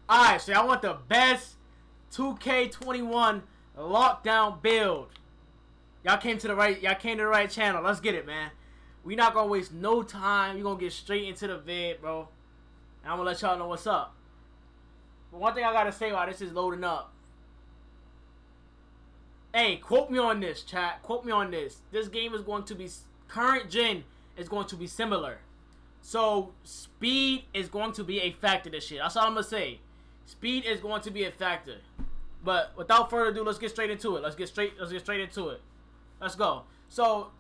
Alright, so I want the best 2K21 lockdown build. Y'all came to the right channel. Let's get it, man. We not gonna waste no time. We gonna get straight into the vid, bro. And I'm gonna let y'all know what's up. But one thing I gotta say while this is loading up. Hey, quote me on this, chat. Quote me on this. This game is going to be, current gen is going to be similar. So, speed is going to be a factor this year. That's all I'm gonna say. Speed is going to be a factor. But without further ado, let's get straight into it. Let's get straight into it. Let's go. So,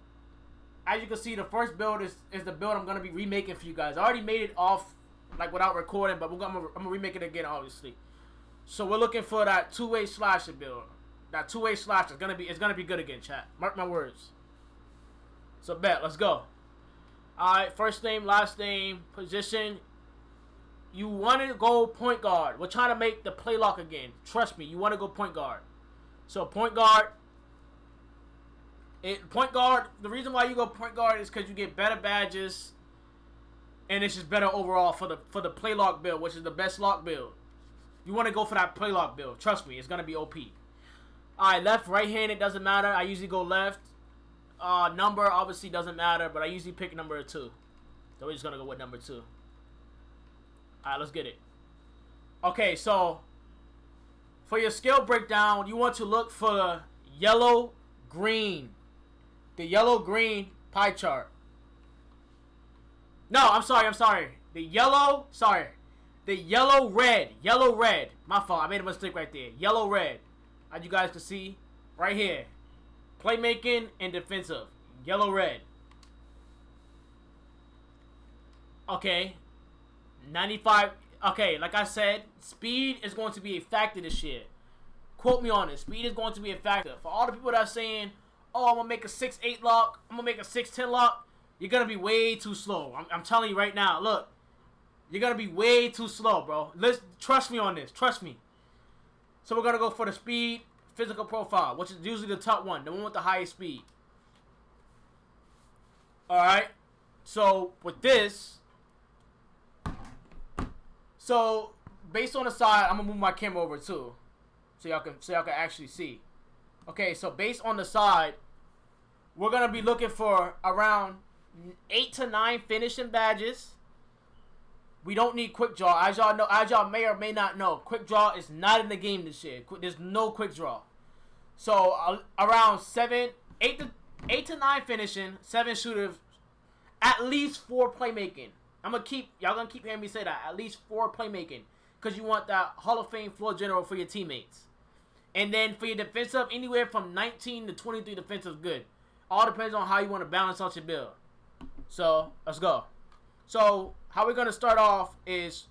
as you can see, the first build is the build I'm gonna be remaking for you guys. I already made it off, like, without recording, but I'm gonna remake it again, obviously. So we're looking for that two-way slasher build. That two-way slasher is gonna be good again, chat. Mark my words. So bet, let's go. Alright, first name, last name, position. You want to go point guard. We're trying to make the play lock again. Trust me, you want to go point guard. So point guard. The reason why you go point guard is because you get better badges, and it's just better overall for the play lock build, which is the best lock build. You want to go for that play lock build. Trust me, it's gonna be OP. Alright, left, right hand, it doesn't matter. I usually go left. Number obviously doesn't matter, but I usually pick number 2. So we're just gonna go with number 2. Alright, let's get it. Okay, so for your skill breakdown, you want to look for the yellow-green. The yellow-green pie chart. No, I'm sorry. The yellow-red. Yellow-red. My fault. I made a mistake right there. Yellow-red. As you guys can see, right here. Playmaking and defensive. Yellow-red. Okay. 95. Okay, like I said, speed is going to be a factor this year. Quote me on it. Speed is going to be a factor. For all the people that are saying, oh, I'm going to make a 6'8 lock, I'm going to make a 6'10 lock, you're going to be way too slow. I'm telling you right now, look. You're going to be way too slow, bro. Trust me on this. Trust me. So we're going to go for the speed physical profile, which is usually the top one. The one with the highest speed. Alright. So, with this. So, based on the side, I'm going to move my camera over too. So y'all can actually see. Okay, so based on the side, we're going to be looking for around 8 to 9 finishing badges. We don't need quick draw. As y'all may or may not know, quick draw is not in the game this year. There's no quick draw. So around 8 to 9 finishing, 7 shooters, at least 4 playmaking. Y'all gonna keep hearing me say that. At least 4 playmaking, because you want that Hall of Fame floor general for your teammates. And then for your defensive, anywhere from 19 to 23 defensive good. All depends on how you want to balance out your build. So let's go. So how we're gonna start off is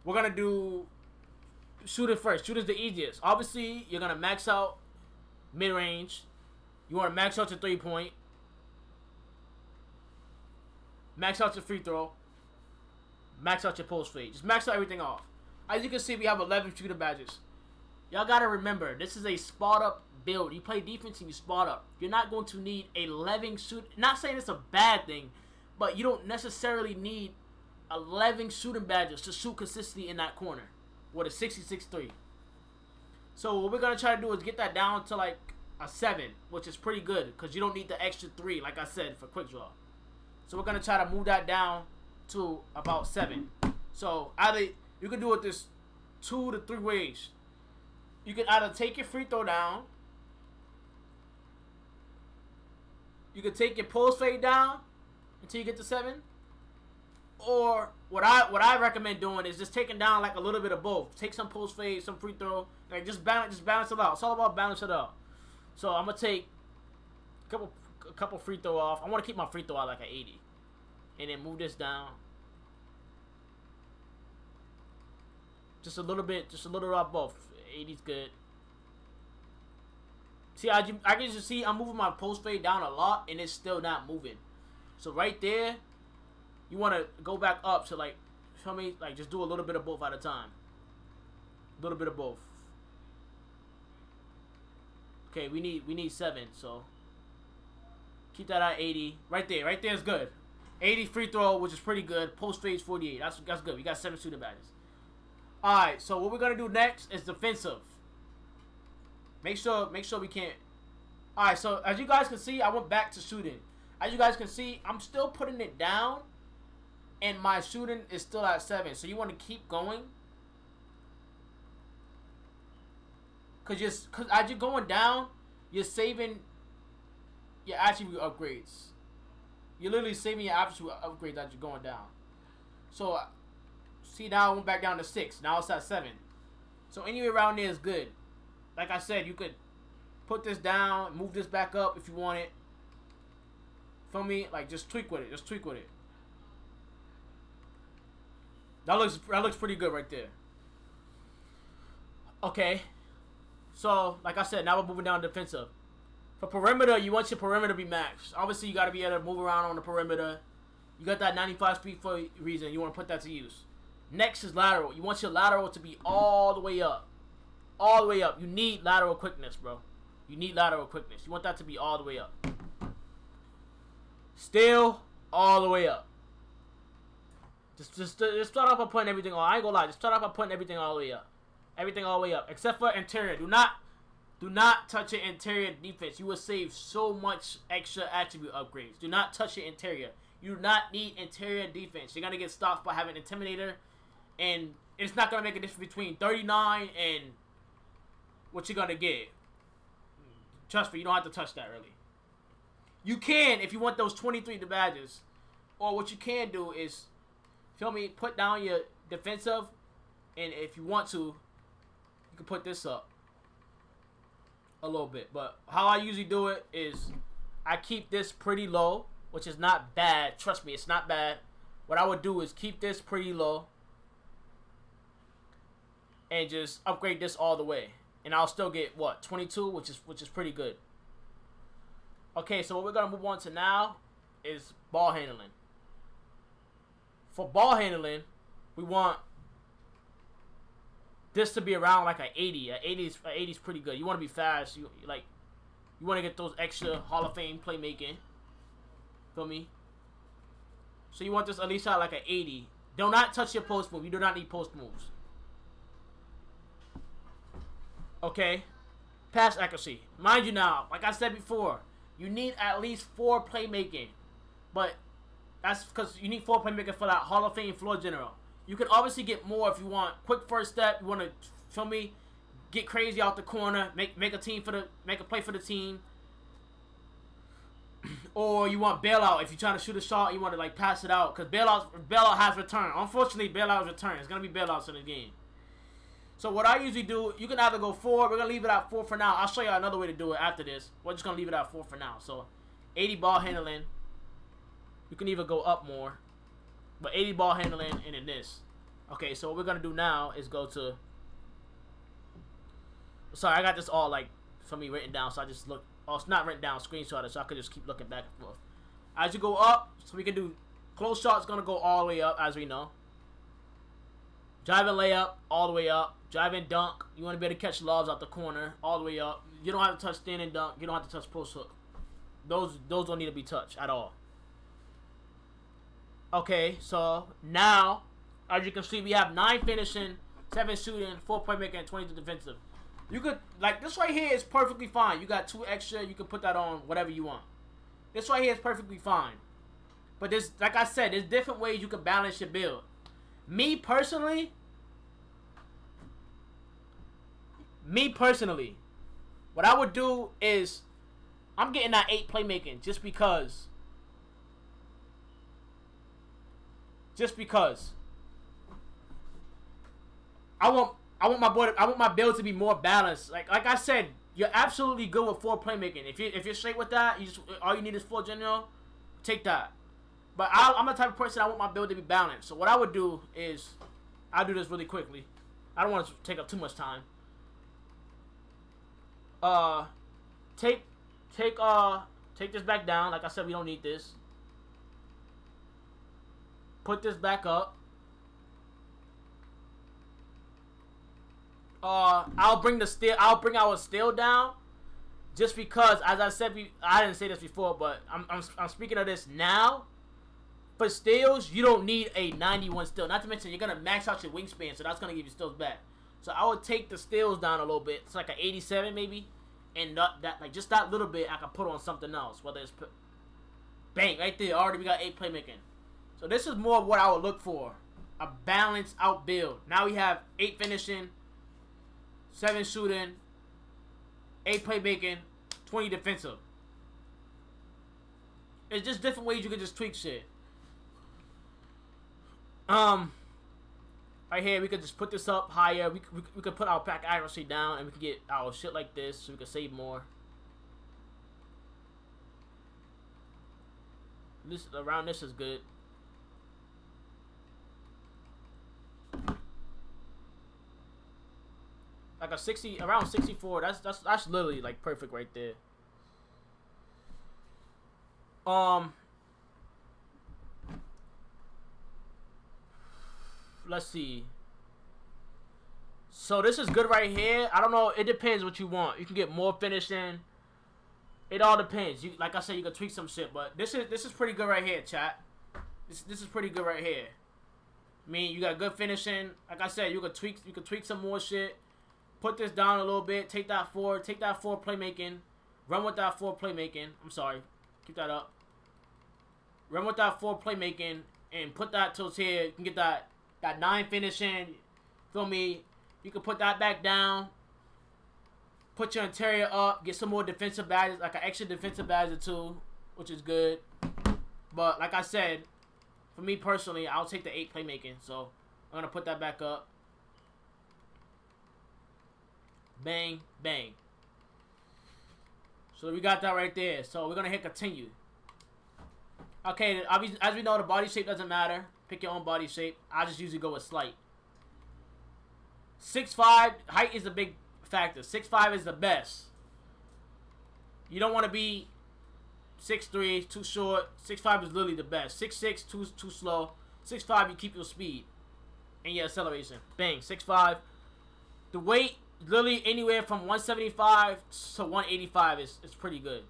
we're gonna do shooting first. Shooter's the easiest. Obviously, you're gonna max out mid range. You want to max out your 3-point. Max out your free throw. Max out your post fade. Just max out everything off. As you can see, we have 11 shooter badges. Y'all gotta remember, this is a spot up build. You play defense and you spot up. You're not going to need 11 shoot. Not saying it's a bad thing, but you don't necessarily need 11 shooting badges to shoot consistently in that corner with a 66-3. So what we're going to try to do is get that down to like a 7, which is pretty good because you don't need the extra 3, like I said, for quick draw. So we're going to try to move that down to about 7. So either you can do it this 2 to 3 ways. You can either take your free throw down. You can take your post fade down until you get to 7. Or what I recommend doing is just taking down like a little bit of both. Take some post fade, some free throw, like just balance it out. It's all about balance it out. So I'm gonna take a couple free throw off. I want to keep my free throw out like an 80, and then move this down just a little bit, just a little off both. 80's good. See, I can just see I'm moving my post fade down a lot, and it's still not moving. So right there, you want to go back up to like, feel me? Like just do a little bit of both at a time. A little bit of both. Okay, we need 7, so keep that at 80. Right there is good. 80 free throw, which is pretty good. Post fade 48. That's good. We got 7 shooting badges. Alright, so what we're gonna do next is defensive. Make sure we can't. Alright, so as you guys can see, I went back to shooting. As you guys can see, I'm still putting it down, and my shooting is still at 7. So you want to keep going, cause as you're going down, you're saving your attribute upgrades. You're literally saving your attribute upgrades as you're going down. So see, now I went back down to 6. Now it's at 7. So anywhere around there is good. Like I said, you could put this down, move this back up if you want it. Feel me? Like, just tweak with it. Just tweak with it. That looks pretty good right there. Okay. So, like I said, now we're moving down defensive. For perimeter, you want your perimeter to be maxed. Obviously, you got to be able to move around on the perimeter. You got that 95 speed for a reason. You want to put that to use. Next is lateral. You want your lateral to be all the way up. All the way up. You need lateral quickness, bro. You need lateral quickness. You want that to be all the way up. Still all the way up. Just start off by putting everything on. I ain't gonna lie. Just start off by putting everything all the way up. Everything all the way up. Except for interior. Do not touch your interior defense. You will save so much extra attribute upgrades. Do not touch your interior. You do not need interior defense. You're gonna get stopped by having Intimidator, and it's not gonna make a difference between 39 and what you're gonna get. Trust me, you don't have to touch that really. You can if you want those 23 badges, or what you can do is, feel me, put down your defensive, and if you want to, you can put this up a little bit. But how I usually do it is I keep this pretty low, which is not bad. Trust me, it's not bad. What I would do is keep this pretty low and just upgrade this all the way, and I'll still get what, 22, which is pretty good. Okay, so what we're gonna move on to now is ball handling. For ball handling, we want this to be around like an 80. An 80 is pretty good. You want to be fast. You want to get those extra Hall of Fame playmaking. Feel me? So you want this at least at like an 80. Do not touch your post move. You do not need post moves. Okay? Pass accuracy. Mind you now, like I said before, you need at least 4 playmaking. But that's because you need 4 playmaking for that Hall of Fame floor general. You can obviously get more if you want quick first step. You want to, feel me, get crazy out the corner, make a play for the team. Or you want bailout if you're trying to shoot a shot, you want to like pass it out, because bailout has return. Unfortunately, bailout return. It's gonna be bailouts in the game. So what I usually do, you can either go 4. We're gonna leave it at 4 for now. I'll show you another way to do it after this. We're just gonna leave it at 4 for now. So 80 ball handling. You can even go up more, but 80 ball handling and then this. Okay, so what we're gonna do now is go to. Sorry, I got this all like for me written down, so I just look. Oh, it's not written down, screenshot it, so I could just keep looking back and forth. As you go up, so we can do close shot's gonna go all the way up, as we know. Drive and layup, all the way up. Drive and dunk, you want to be able to catch lobs out the corner, all the way up. You don't have to touch stand and dunk. You don't have to touch post hook. Those don't need to be touched at all. Okay, so now, as you can see, we have 9 finishing, 7 shooting, 4 playmaking, and 22 defensive. You could, like, this right here is perfectly fine. You got 2 extra, you can put that on whatever you want. This right here is perfectly fine. But there's, like I said, there's different ways you can balance your build. Me personally, what I would do is, I'm getting that 8 playmaking just because. I want my build to be more balanced. Like I said, you're absolutely good with 4 playmaking. If you're straight with that, all you need is 4 general. Take that. But I'm the type of person I want my build to be balanced. So what I would do is, I'll do this really quickly. I don't want to take up too much time. Take this back down. Like I said, we don't need this. Put this back up. I'll bring our steal down, just because, as I said, I didn't say this before, but I'm speaking of this now. for steals, you don't need a 91 steal. Not to mention, you're going to max out your wingspan, so that's going to give you steals back. So I would take the steals down a little bit. It's like an 87 maybe. And like just that little bit I can put on something else. Whether it's... Bang, right there. Already we got 8 playmaking. So this is more what I would look for. A balanced out build. Now we have 8 finishing, 7 shooting, 8 playmaking, 20 defensive. It's just different ways you can just tweak shit. Right here, we could just put this up higher. We could put our pack accuracy down, and we could get our shit like this, so we could save more. This around this is good. Like a 60, around 64. That's literally like perfect right there. Let's see. So this is good right here. I don't know. It depends what you want. You can get more finishing. It all depends. You, like I said, you can tweak some shit, but this is pretty good right here, chat. This is pretty good right here. I mean, you got good finishing. Like I said, you could tweak some more shit. Put this down a little bit. Take that 4 playmaking. Run with that 4 playmaking. I'm sorry. Keep that up. Run with that 4 playmaking and put that till here. You can get that 9 finishing. Feel me? You can put that back down. Put your interior up. Get some more defensive badges, like an extra defensive badge or 2, which is good. But like I said, for me personally, I'll take the 8 playmaking. So I'm gonna put that back up. Bang, bang. So we got that right there. So we're gonna hit continue. Okay, as we know, the body shape doesn't matter. Pick your own body shape. I just usually go with slight. 6'5", height is a big factor. 6'5" is the best. You don't want to be 6'3", too short. 6'5" is literally the best. 6'6", too slow. 6'5", you keep your speed and your acceleration. Bang, 6'5". The weight, literally anywhere from 175 to 185 is pretty good.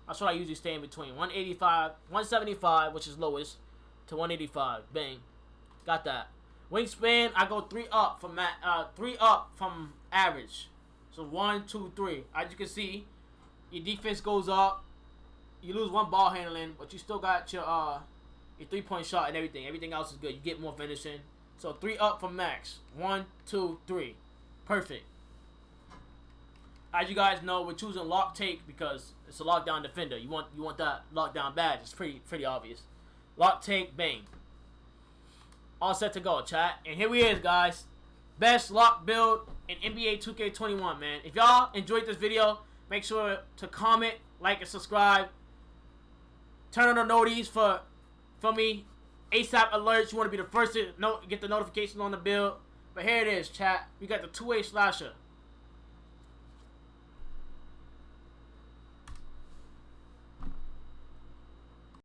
That's what I usually stay in between. 175, which is lowest, to 185. Bang. Got that. Wingspan, I go 3 up from average. So 1, 2, 3. As you can see, your defense goes up. You lose 1 ball handling, but you still got your 3-point shot and everything. Everything else is good. You get more finishing. So 3 up from max. 1, 2, 3. Perfect. As you guys know, we're choosing lock take because it's a lockdown defender. You want that lockdown badge. It's pretty obvious. Lock take, bang. All set to go, chat. And here we is, guys. Best lock build in NBA 2K21, man. If y'all enjoyed this video, make sure to comment, like, and subscribe. Turn on the noties for me. ASAP alerts. You want to be the first to get the notification on the build. But here it is, chat. We got the 2-way slasher.